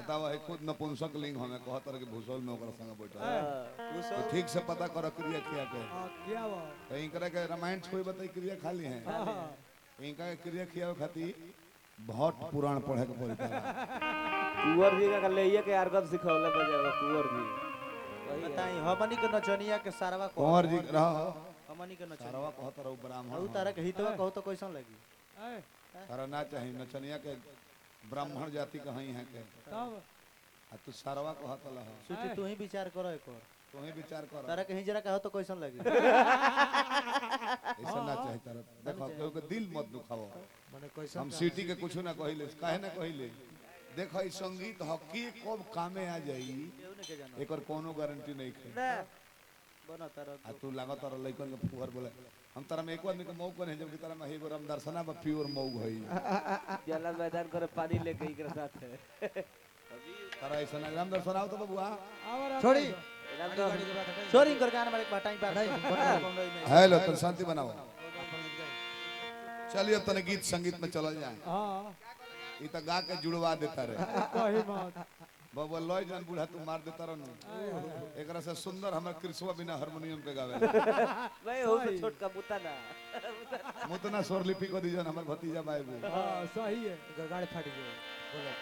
बताओ है खुद नपुंसक लिंग हमें कहत रहे कि भूसोल में ओकरा संग बैठा तो ठीक से पता करो क्रिया किया के क्या वो कहीं करे के रामायण छोड़ बताई क्रिया खाली है कहीं का क्रिया किया खाती बहुत पुराण पढ़े के पड़ी कुंवर जी का लेइए के आर्गन सिखौले बजावे कुंवर जी बताई हमनी के नचनिया के सारवा को कुंवर जी रहो हमनी के नचनिया सारवा कहत रहो ब्राह्मण उ तारा के हितवा कहू तो कैसन लगी तारा ना चाहिए नचनिया के ब्राह्मण जाति कहीं है के तब आ तू सारवा कहत लह सोची तू ही विचार करो एक और तू ही विचार कर तारा के हिजरा कहू तो कैसन लगी ऐसा ना चाहिए तारा देखो केहू के दिल मत दुखाओ माने कैसन हम सिटी के कुछ ना कहिले काहे ना कहिले देखो ई संगीत हकी कब कामे आ जाई केहू ने के जानो एकर कोनो गारंटी नहीं है ना बना तारा आ तू लागत तारा लइकन के फुहर बोले हम तारा में एक आदमी के मौक नहीं जबकि तारा में एगो राम दर्शना में प्योर मौक है जला मैदान करे पानी लेके एकरा साथ है तारा ऐसा ना राम दर्शना हो तो बबुआ छोड़ी राम तो छोड़ी कर गाना मारे बाटाई बात हेलो तो शांति बनाओ चलिए अब तने गीत संगीत में चल जाए हां ई त गा के जुड़वा देता रे कही मत बाबा लय जन बूढ़ा तू मार देता रहनु एकरा से सुंदर हमर कृष्णवा बिना हारमोनियम पे गावे भाई हो से छोट का बुता ना मुतना स्वर लिपि को दीजन हमर भतीजा बाबू हां सही है गाड़ी फाट गई बोला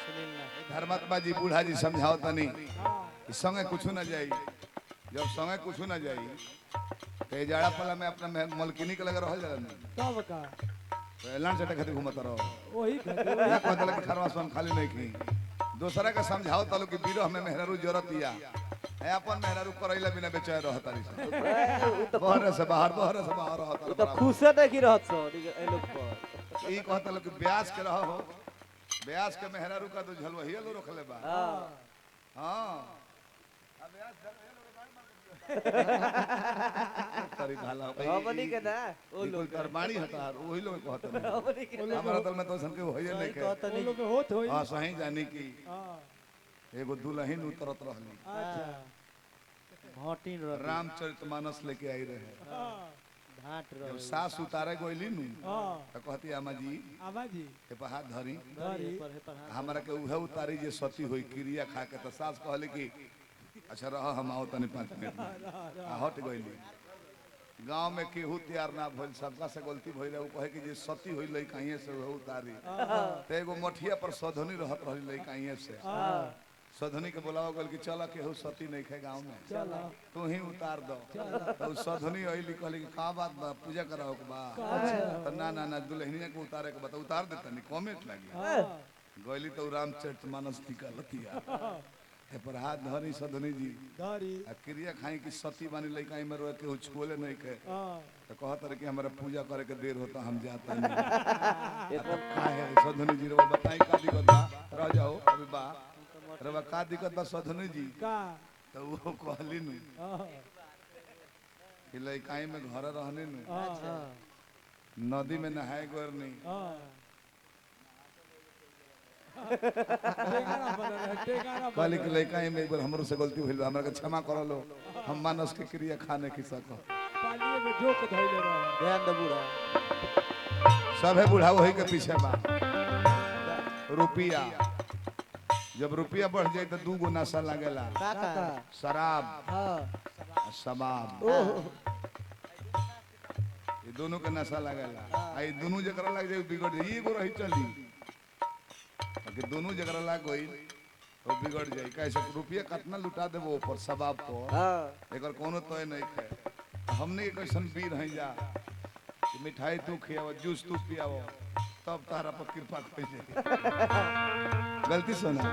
सुनील ना धर्मात्मा जी बूढ़ा जी समझाओ तनी हां इस संगे कुछ ना जाई जब संगे कुछ ना जाई ते जाड़ा पला में अपना मलकिनी के लगे रहल जाला तब का एलान से खातिर घूमत रहो वही खातिर या कहत लगे खरवा सोन खाली नहीं की दूसरा के समझाओ तलो कि बीरो हमें मेहरारू जरूरत या है अपन मेहरारू करैला बिना बेचैन रहतारी से बहर से बाहर रहता तो खुशे देखी रहत सो ए लोग पर ई कहत लोग कि ब्यास के रहो ब्यास के मेहरारू का तो झलवहिया लो रखले बा हां हां तारी भाला हमनी के ना ओ लोग तर बाणी हतार ओही लोग कहत हमनी के हमारा दल में तो सन के होइए नहीं के कहत वो नहीं लोग के होत होई हां सही जानी की हां एगो दुल्हन उतरत रहली अच्छा घाटिन रामचरितमानस लेके आई रहे हां घाट जब रहे सास उतारे गइली नु हां तो कहती अम्मा जी आमा जी ए पर हाथ धरी धरी पर है पर हमरा के उहे उतारी जे सती होई क्रिया खा के तो सास कहले कि अच्छा रह हम आओ तने 5 मिनट में आ हट गइली गांव में केहू तैयार ना भइल सबका से गलती भइल उ कहे कि जे सती होई लई कहिए से उहे उतारी ते एगो मठिया पर सधनी रहत रही लई कहिए से हां सधनी के बुलावा गल कि चल केहू सती नहीं खे गांव में चलो तू ही उतार दो तो उ सधनी अइली कहली कि का बात बा पूजा कराओ के बा तो ना ना ना दुल्हनिया को उतारे के बता उतार देता नहीं कमेंट लगी गइली तो रामचरितमानस निकालतिया ए पर हाथ धरी सधनी जी धरी आ क्रिया खाई कि सती बानी लइका में रोए के छुले नहीं के हां तो कहत रहे कि हमरा पूजा करे के देर होता हम जाता नहीं ये तो काहे सधनी जी रो बताई का दिक्कत बा रह जाओ अभी बा रे का दिक्कत बा सधनी जी का तो वो कहली नु हां कि लइका में घर रहने नु हां नदी में नहाए गोर नहीं हां टेकाना बना रहे टेकाना कहली कि लइका में एक बार हमरो से गलती भइल हमरा के क्षमा कर लो हम मानस के क्रिया खाने की सको पानी में जोक धइले रहे ध्यान दे बूढ़ा सबे बूढ़ा वही के पीछे बा रुपया जब रुपया बढ़ जाए तो 2 गो नशा लगेला काका शराब हां शबाब ये दोनों के नशा लगेला आ ये दोनों जकरा लग जाए बिगड़ जाए एगो रही चली कि दोनों जगह लग गई तो बिगड़ जाए कैसे रुपया कितना लुटा देबो ऊपर शबाब पर हां एकर कोनो तय नहीं है हमने के कैसन वीर है जा कि मिठाई तू खियाव जूस तू पियाव तब तारा पर कृपा कर जाए गलती सुना